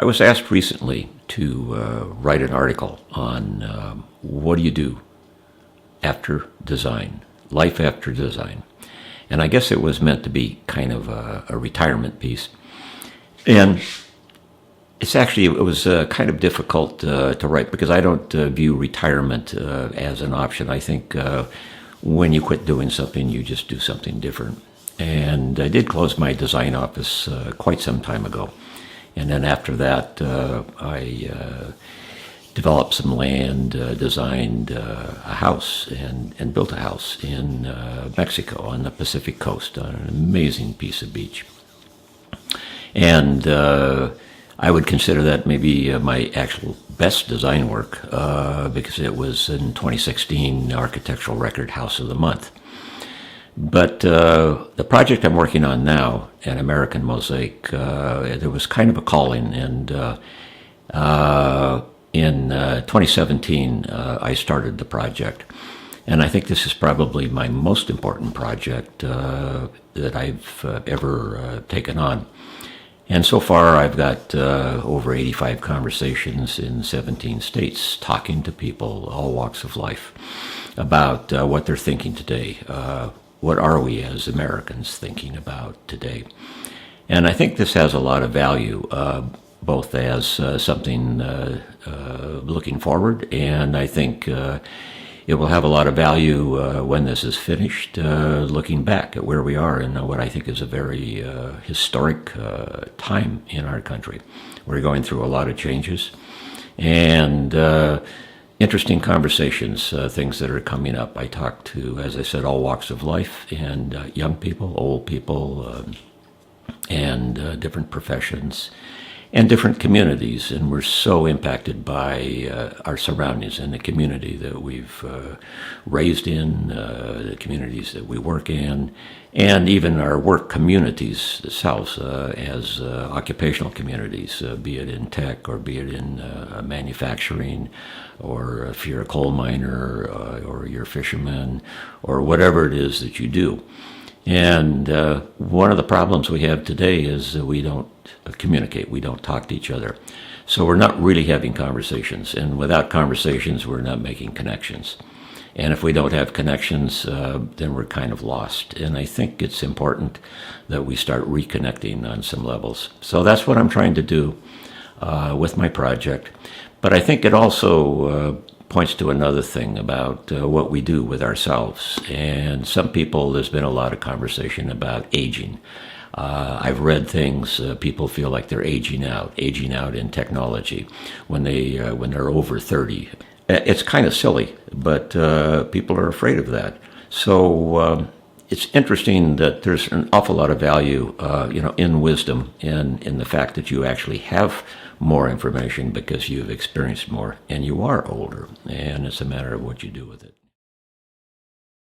I was asked recently to write an article on what do you do after design, life after design. And I guess it was meant to be kind of a retirement piece. And it was kind of difficult to write because I don't view retirement as an option. I think when you quit doing something, you just do something different. And I did close my design office quite some time ago. And then after that, I developed some land, designed a house, and built a house in Mexico on the Pacific coast on an amazing piece of beach. And I would consider that maybe my actual best design work because it was in 2016 Architectural Record House of the Month. But the project I'm working on now, an American Mosaic, there was kind of a calling, and in 2017 I started the project. And I think this is probably my most important project that I've ever taken on. And so far I've got over 85 conversations in 17 states, talking to people, all walks of life, about what they're thinking today. What are we as Americans thinking about today? And I think this has a lot of value, both as something looking forward, and I think it will have a lot of value when this is finished, looking back at where we are in what I think is a very historic time in our country. We're going through a lot of changes, and interesting conversations, things that are coming up. I talk to, as I said, all walks of life, and young people, old people, and different professions, and different communities. And we're so impacted by our surroundings and the community that we've raised in, the communities that we work in, and even our work communities themselves as occupational communities, be it in tech or be it in manufacturing, or if you're a coal miner or you're a fisherman, or whatever it is that you do. And one of the problems we have today is that we don't communicate, we don't talk to each other. So we're not really having conversations, and without conversations, we're not making connections. And if we don't have connections, then we're kind of lost. And I think it's important that we start reconnecting on some levels. So that's what I'm trying to do with my project. But I think it also points to another thing about what we do with ourselves. And some people, there's been a lot of conversation about aging. I've read things, people feel like they're aging out in technology when they're over 30. It's kind of silly, but people are afraid of that. So it's interesting that there's an awful lot of value, in wisdom, in the fact that you actually have more information because you've experienced more and you are older, and it's a matter of what you do with it.